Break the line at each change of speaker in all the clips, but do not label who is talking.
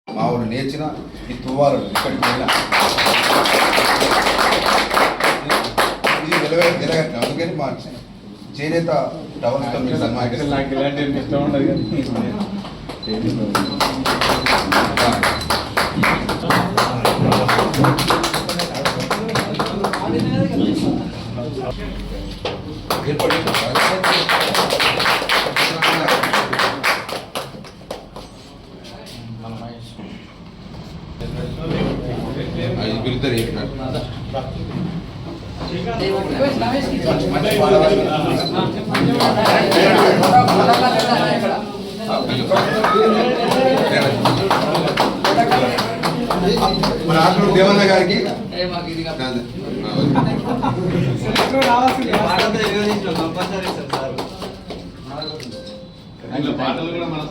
మా ఊరు నేర్చిన ఈ తువ్వాలు ఇక్కడికి పోయినా ఇది వెలగట్టిన అందుకని మా చేనేత డెవలప్తో మీకు బిరుద్దరు మన ఆటలు దేవన్న గారికి పాటలు కూడా మన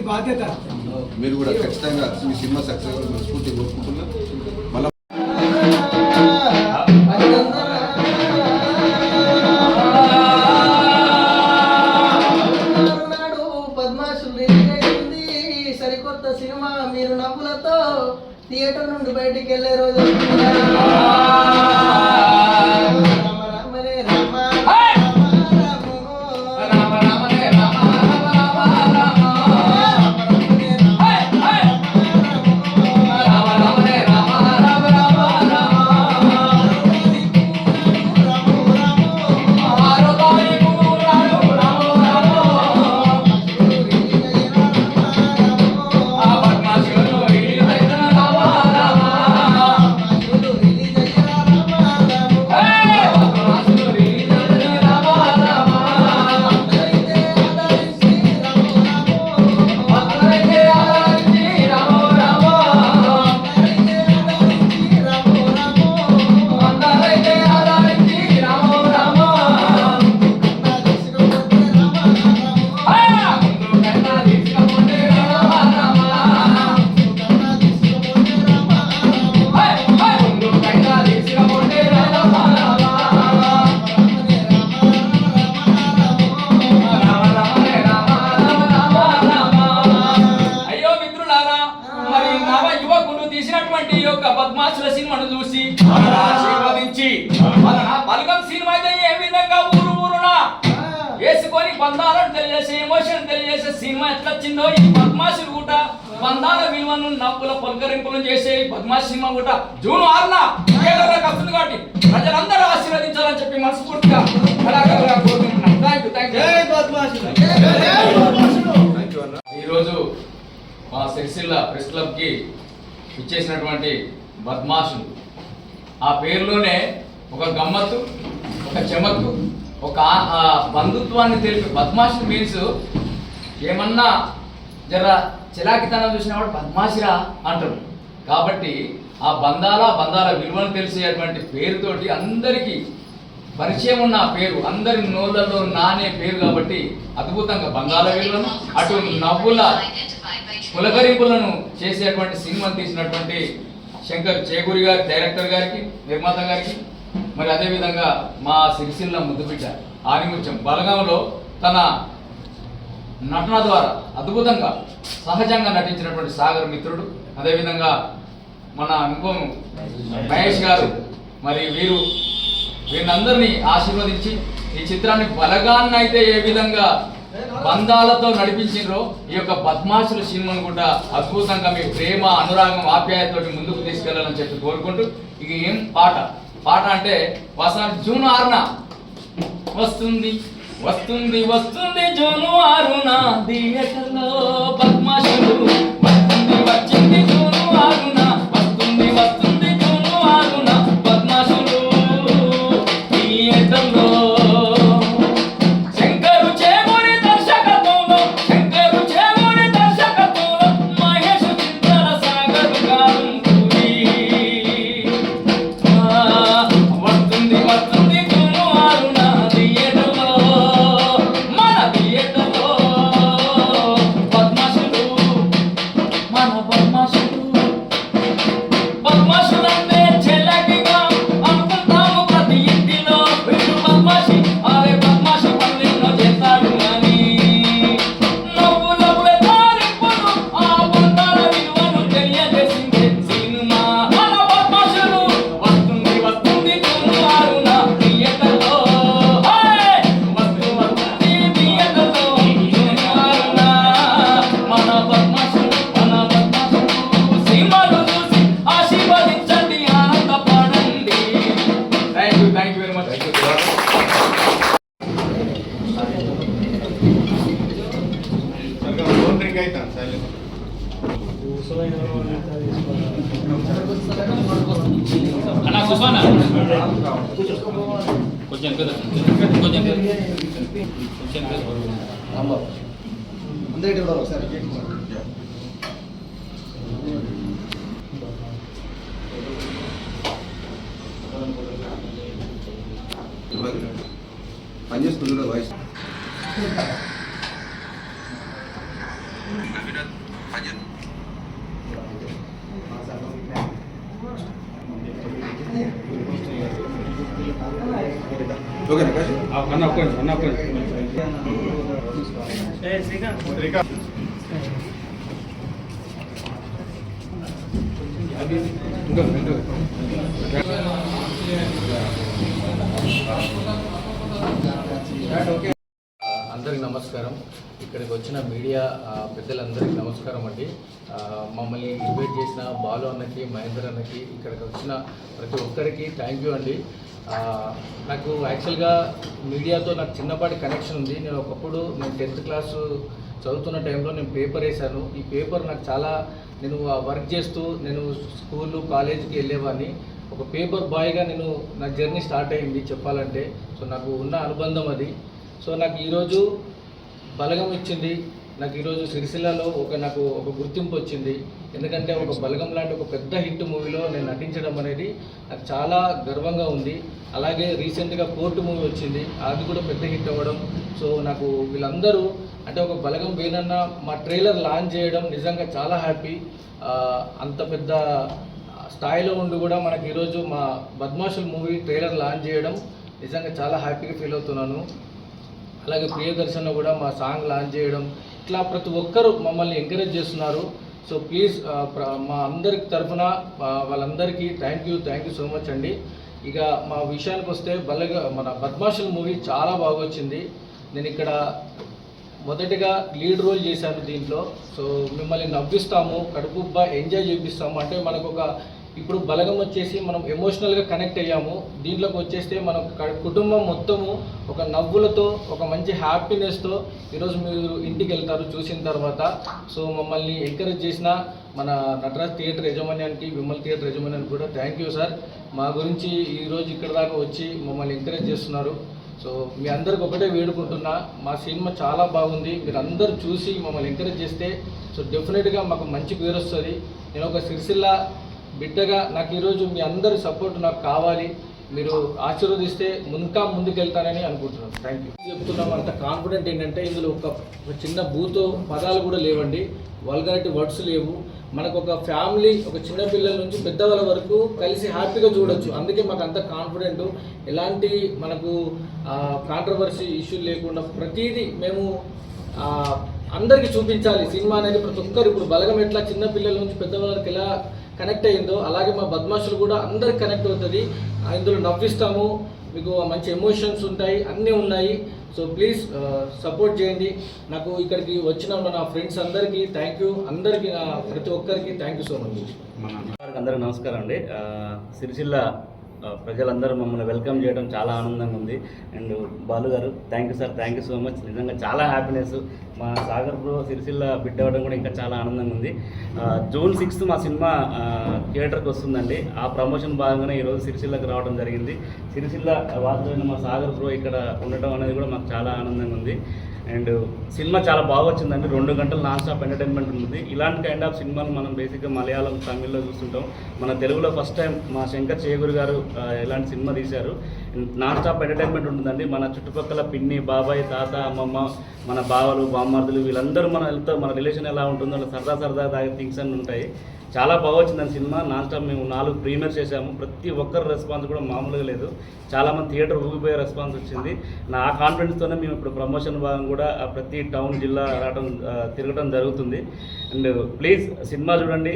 బాధ్యత మీరు కూడా ఖచ్చితంగా మీ సినిమా సక్సెస్ మనస్ఫూర్తి కోరుకుంటున్నా. మళ్ళీ
సరికొత్త సినిమా మీరు నవ్వులతో థియేటర్ నుండి బయటికి వెళ్ళే రోజు
బద్మాసుల సినిమాను చూసి ఆశీర్వదించి బలగం సినిమా అయితే ఏ విధంగా ఊరున వేసుకొని బంధాలను తెలియజేసే ఎమోషన్ తెలియజేసే సినిమా ఎట్లా వచ్చిందో ఈ బద్మాసులు కూడా బంధాల విలువను నవ్వుల పలకరింపులను చేసే బద్మాసు సినిమా కూడా జూన్ 6న థియేటర్లకు వస్తుంది కాబట్టి ప్రజలందరూ ఆశీర్వదించాలని చెప్పి మనస్ఫూర్తిగా ఈరోజు మా సిరిసిల్ల ప్రెస్ క్లబ్ కి ఇచ్చేసినటువంటి బద్మాషులు ఆ పేరులోనే ఒక గమ్మత్తు, ఒక చెమత్తు, ఒక బంధుత్వాన్ని తెలిపి బద్మాషులు మీన్స్ ఏమన్నా జర చిలాకితనం చూసిన వాడు బద్మాషిరా అంటారు. కాబట్టి ఆ బంధాల విలువను తెలిసేటువంటి పేరుతోటి అందరికీ పరిచయం ఉన్న పేరు, అందరి నోళ్ళలో నానే పేరు కాబట్టి అద్భుతంగా బంధాల విలువను అటు నవ్వుల పులకరింపులను చేసేటువంటి సినిమాను తీసినటువంటి శంకర్ చేకూరి గారి డైరెక్టర్ గారికి, నిర్మాత గారికి, మరి అదేవిధంగా మా సిరిసిల్ల ముద్దుబిడ్డ ఆనిముత్యం బలగంలో తన నటన ద్వారా అద్భుతంగా సహజంగా నటించినటువంటి సాగర్ మిత్రుడు, అదేవిధంగా మన ఇంకో మహేష్ గారు, మరి వీరినందరినీ ఆశీర్వదించి ఈ చిత్రాన్ని బలగాన్ని అయితే ఏ విధంగా బంధాలతో నడిపించిండ్రో ఈ యొక్క బద్మాషుల సినిమాను కూడా అద్భుతంగా మీ ప్రేమ, అనురాగం, ఆప్యాయతతో ముందుకు తీసుకెళ్లాలని చెప్పి కోరుకుంటూ ఇక ఏం పాట అంటే జూన్ 6న వస్తుంది జూన్ 6న థియేటర్లో బద్మాషులు వచ్చింది జూన్ 6న వస్తుంది జూన్ 6న బద్మాషులు థియేటర్లో కొంచెం
అందరికీ కూడా ఒకసారి
పని చేస్తుంది కూడా వాయిస్ ఓకే
అందరికి నమస్కారం. ఇక్కడికి వచ్చిన మీడియా పెద్దలందరికీ నమస్కారం అండి. మమ్మల్ని ఇన్వైట్ చేసిన బాలు అన్నకి, మహేందర్ అన్నకి, ఇక్కడికి వచ్చిన ప్రతి ఒక్కరికి థ్యాంక్ యూ అండి. నాకు యాక్చువల్గా మీడియాతో నాకు చిన్నపాటి కనెక్షన్ ఉంది. నేను ఒకప్పుడు 10th క్లాసు చదువుతున్న టైంలో నేను పేపర్ వేశాను. ఈ పేపర్ నాకు చాలా, నేను వర్క్ చేస్తూ నేను స్కూలు కాలేజీకి వెళ్ళేవాడిని. ఒక పేపర్ బాయ్గా నా జర్నీ స్టార్ట్ అయింది చెప్పాలంటే. సో నాకు ఉన్న అనుబంధం అది. సో నాకు ఈరోజు బలగం ఇచ్చింది. నాకు ఈరోజు సిరిసిల్లలో నాకు ఒక గుర్తింపు వచ్చింది. ఎందుకంటే ఒక బలగం లాంటి ఒక పెద్ద హిట్ మూవీలో నేను నటించడం అనేది నాకు చాలా గర్వంగా ఉంది. అలాగే రీసెంట్గా కోర్టు మూవీ వచ్చింది, అది కూడా పెద్ద హిట్ అవ్వడం. సో నాకు వీళ్ళందరూ అంటే ఒక బలగం వేనన్న మా ట్రైలర్ లాంచ్ చేయడం నిజంగా చాలా హ్యాపీ. అంత పెద్ద స్థాయిలో ఉండి కూడా మనకి ఈరోజు మా బద్మాషుల్ మూవీ ట్రైలర్ లాంచ్ చేయడం నిజంగా చాలా హ్యాపీగా ఫీల్ అవుతున్నాను. అలాగే ప్రియదర్శన్లో కూడా మా సాంగ్ లాంచ్ చేయడం, ఇట్లా ప్రతి ఒక్కరూ మమ్మల్ని ఎంకరేజ్ చేస్తున్నారు. సో ప్లీజ్ మా అందరికి తరఫున వాళ్ళందరికీ థ్యాంక్ యూ సో మచ్ అండి. ఇక మా విషయానికి వస్తే మన బద్మాషుల్ మూవీ చాలా బాగా వచ్చింది. నేను ఇక్కడ మొదటిగా లీడ్ రోల్ చేశాను దీంట్లో. సో మిమ్మల్ని నవ్విస్తాము, కడుపుబ్బా ఎంజాయ్ చేపిస్తాము. అంటే మనకు ఇప్పుడు బలగం వచ్చేసి మనం ఎమోషనల్గా కనెక్ట్ అయ్యాము. దీంట్లోకి వచ్చేస్తే మన కుటుంబం మొత్తము ఒక నవ్వులతో, ఒక మంచి హ్యాపీనెస్తో ఈరోజు మీరు ఇంటికి వెళ్తారు చూసిన తర్వాత. సో మమ్మల్ని ఎంకరేజ్ చేసిన మన నటరాజ్ థియేటర్ యజమాన్యానికి, విమల్ థియేటర్ యజమాన్యానికి కూడా థ్యాంక్ యూ సార్. మా గురించి ఈరోజు ఇక్కడ దాకా వచ్చి మమ్మల్ని ఎంకరేజ్ చేస్తున్నారు. సో మీ అందరికి ఒకటే వేడుకుంటున్నా, మా సినిమా చాలా బాగుంది, మీరు అందరూ చూసి మమ్మల్ని ఎంకరేజ్ చేస్తే సో డెఫినెట్గా మాకు మంచి పేరు వస్తుంది. నేను ఒక సిరిసిల్ల బిడ్డగా నాకు ఈరోజు మీ అందరి సపోర్ట్ నాకు కావాలి. మీరు ఆశీర్వదిస్తే ఇంకా ముందుకెళ్తానని అనుకుంటున్నాను. Thank you. చెప్తున్నాం అంత కాన్ఫిడెంట్ ఏంటంటే ఇందులో ఒక చిన్న బూతో పదాలు కూడా లేవండి, వల్గారిటీ వర్డ్స్ లేవు. మనకు ఒక ఫ్యామిలీ, ఒక చిన్న పిల్లల నుంచి పెద్దవాళ్ళ వరకు కలిసి హ్యాపీగా చూడొచ్చు. అందుకే మాకు అంత కాన్ఫిడెంట్. ఎలాంటి మనకు కాంట్రవర్సీ ఇష్యూ లేకుండా ప్రతిదీ మేము అందరికీ చూపించాలి. సినిమా అనేది ప్రతి ఒక్కరు, ఇప్పుడు బలగం ఎట్లా చిన్న పిల్లల నుంచి పెద్దవాళ్ళకి ఎలా కనెక్ట్ అయ్యిందో అలాగే మా బద్మాషులు కూడా అందరికి కనెక్ట్ అవుతుంది. ఇందులో నవ్విస్తాము, మీకు మంచి ఎమోషన్స్ ఉంటాయి, అన్నీ ఉన్నాయి. సో ప్లీజ్ సపోర్ట్ చేయండి. నాకు ఇక్కడికి వచ్చిన నా ఫ్రెండ్స్ అందరికీ థ్యాంక్ యూ, అందరికీ ప్రతి ఒక్కరికి థ్యాంక్ యూ సో మచ్.
అందరికీ నమస్కారం అండి. సిరిసిల్ల ప్రజలందరూ మమ్మల్ని వెల్కమ్ చేయడం చాలా ఆనందంగా ఉంది. అండ్ బాలు గారు thank you sir, thank you so much. నిజంగా చాలా హ్యాపీనెస్. మా సాగర్ బ్రో సిరిసిల్ల బిడ్డ అవ్వడం కూడా ఇంకా చాలా ఆనందంగా ఉంది. June 6th మా సినిమా థియేటర్కి వస్తుందండి. ఆ ప్రమోషన్ భాగంగానే ఈరోజు సిరిసిల్లకి రావడం జరిగింది. సిరిసిల్ల వాసులైన మా సాగర్ బ్రో ఇక్కడ ఉండటం అనేది కూడా మాకు చాలా ఆనందంగా ఉంది. అండ్ సినిమా చాలా బాగా వచ్చిందండి. 2 గంటలు నాన్ స్టాప్ ఎంటర్టైన్మెంట్ ఉంది. ఇలాంటి కైండ్ ఆఫ్ సినిమాలు మనం బేసిక్గా మలయాళం, తమిళ్లో చూస్తుంటాం. మన తెలుగులో ఫస్ట్ టైం మా శంకర్ చేగురు గారు ఇలాంటి సినిమా తీశారు. నాన్ స్టాప్ ఎంటర్టైన్మెంట్ ఉంటుందండి. మన చుట్టుపక్కల పిన్ని, బాబాయ్, తాత, అమ్మమ్మ, మన బావలు, బామ్మర్దులు వీళ్ళందరూ మన రిలేషన్ ఎలా ఉంటుందో సరదా దాగే థింగ్స్ అన్నీ ఉంటాయి. చాలా బాగా వచ్చిందని సినిమా. నాన్ స్టాప్ మేము 4 ప్రీమియర్ చేశాము. ప్రతి ఒక్కరి రెస్పాన్స్ కూడా మామూలుగా లేదు. చాలామంది థియేటర్ ఊగిపోయే రెస్పాన్స్ వచ్చింది. నా కాన్ఫిడెన్స్తోనే మేము ఇప్పుడు ప్రమోషన్ భాగం కూడా ప్రతి టౌన్, జిల్లా తిరగడం జరుగుతుంది. అండ్ ప్లీజ్ సినిమా చూడండి.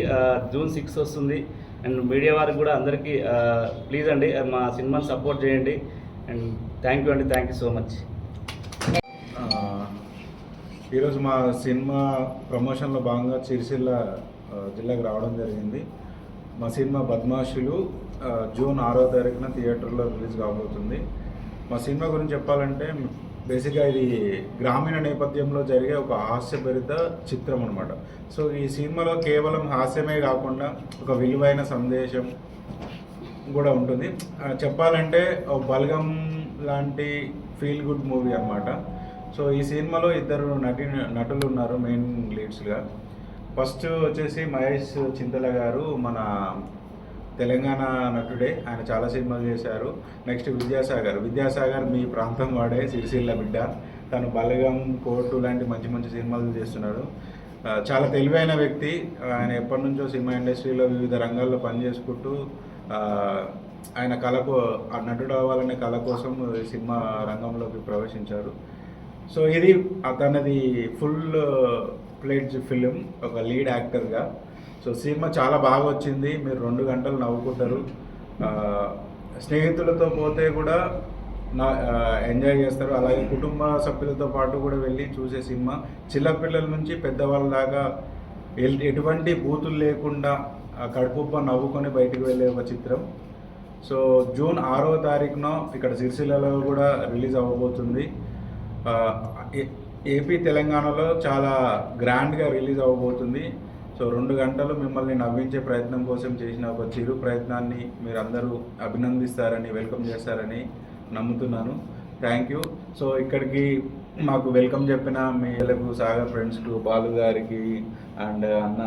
June 6 వస్తుంది. అండ్ మీడియా వారికి కూడా అందరికీ ప్లీజ్ అండి మా సినిమాని సపోర్ట్ చేయండి. అండ్ థ్యాంక్ యూ అండి, థ్యాంక్ యూ సో మచ్.
ఈరోజు మా సినిమా ప్రమోషన్లో భాగంగా సిరిసిల్ల జిల్లాకు రావడం జరిగింది. మా సినిమా బద్మాషులు June 6వ తారీఖున థియేటర్లో రిలీజ్ కాబోతుంది. మా సినిమా గురించి చెప్పాలంటే బేసిక్గా ఇది గ్రామీణ నేపథ్యంలో జరిగే ఒక హాస్యభరిత చిత్రం అనమాట. సో ఈ సినిమాలో కేవలం హాస్యమే కాకుండా ఒక విలువైన సందేశం, కూడా ఉంటుంది. చెప్పాలంటే ఒక బలగం లాంటి ఫీల్ గుడ్ మూవీ అన్నమాట. సో ఈ సినిమాలో ఇద్దరు నటులు ఉన్నారు మెయిన్ లీడ్స్గా. ఫస్ట్ వచ్చేసి మహేష్ చింతల గారు, మన తెలంగాణ నటుడే, ఆయన చాలా సినిమాలు చేశారు. నెక్స్ట్ విద్యాసాగర్ మీ ప్రాంతం వాడే, సిరిసిల్ల బిడ్డ. తను బలగం, కోర్టు లాంటి మంచి మంచి సినిమాలు చేస్తున్నాడు. చాలా తెలివైన వ్యక్తి. ఆయన ఎప్పటి నుంచో సినిమా ఇండస్ట్రీలో వివిధ రంగాల్లో పనిచేసుకుంటూ ఆయన కళకు, ఆ నటుడు అవ్వాలనే కళ కోసం సినిమా రంగంలోకి ప్రవేశించారు. సో ఇది తనది ఫుల్ ప్లేడ్జ్ ఫిలిం, ఒక లీడ్ యాక్టర్గా. సో సినిమా చాలా బాగా వచ్చింది, మీరు 2 గంటలు నవ్వుకుంటారు. స్నేహితులతో పోతే కూడా ఎంజాయ్ చేస్తారు, అలాగే కుటుంబ సభ్యులతో పాటు కూడా వెళ్ళి చూసే సినిమా. చిన్నపిల్లల నుంచి పెద్దవాళ్ళ దాకా ఎటువంటి బూతులు లేకుండా కడుపుబ్బ నవ్వుకొని బయటికి వెళ్ళే ఒక చిత్రం. సో జూన్ 6వ తారీఖున ఇక్కడ సిరిసిల్లలో కూడా రిలీజ్ అవ్వబోతుంది. ఏపీ తెలంగాణలో చాలా గ్రాండ్గా రిలీజ్ అవ్వబోతుంది. సో 2 గంటలు మిమ్మల్ని నవ్వించే ప్రయత్నం కోసం చేసిన ఒక చిరు ప్రయత్నాన్ని మీరందరూ అభినందిస్తారని, వెల్కమ్ చేస్తారని నమ్ముతున్నాను. Thank you. సో ఇక్కడికి మాకు వెల్కమ్ చెప్పిన మీ సాగర్ ఫ్రెండ్స్కు, బాలు గారికి అండ్ అన్న,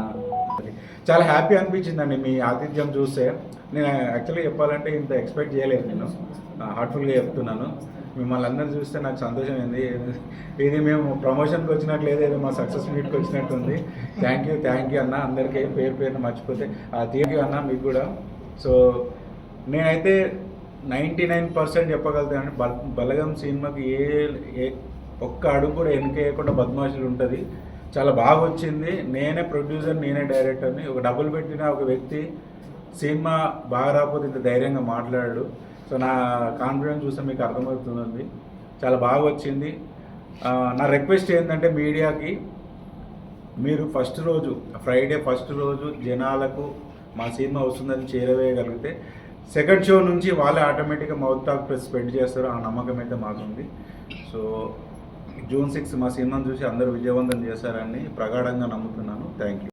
చాలా హ్యాపీ అనిపించిందండి మీ ఆతిథ్యం చూస్తే. నేను యాక్చువల్లీ చెప్పాలంటే ఇంత ఎక్స్పెక్ట్ చేయలేదు, నేను హార్ట్ఫుల్గా చెప్తున్నాను. మిమ్మల్ని అందరూ చూస్తే నాకు సంతోషమైంది. ఇది మేము ప్రమోషన్కి వచ్చినట్లేదు, ఏదో మా సక్సెస్ మీట్కి వచ్చినట్టుంది. థ్యాంక్ యూ అన్న, అందరికీ పేరున మర్చిపోతే థ్యాంక్ యూ అన్న మీకు కూడా. సో నేనైతే 99% చెప్పగలుగుతాను, బలగం సినిమాకి ఒక్క అడుగు కూడా వెనకేయకుండా బద్మాషులు ఉంటుంది. చాలా బాగా వచ్చింది. నేనే ప్రొడ్యూసర్, నేనే డైరెక్టర్ని. ఒక డబ్బులు పెట్టిన ఒక వ్యక్తి సినిమా బాగా రాకపోతే ఇంత ధైర్యంగా మాట్లాడాడు. సో నా కాన్ఫిడెన్స్ చూస్తే మీకు అర్థమవుతుంది, చాలా బాగా వచ్చింది. నా రిక్వెస్ట్ ఏంటంటే మీడియాకి, మీరు ఫ్రైడే ఫస్ట్ రోజు జనాలకు మా సినిమా వస్తుందని చేరవేయగలిగితే సెకండ్ షో నుంచి వాళ్ళే ఆటోమేటిక్గా మౌత్ టాక్ స్ప్రెడ్ చేస్తారు. ఆ నమ్మకం అయితే మాకుంది. సో జూన్ 6 మా సినిమాను చూసి అందరూ విజయవంతం చేశారని ప్రగాఢంగా నమ్ముతున్నాను. Thank you.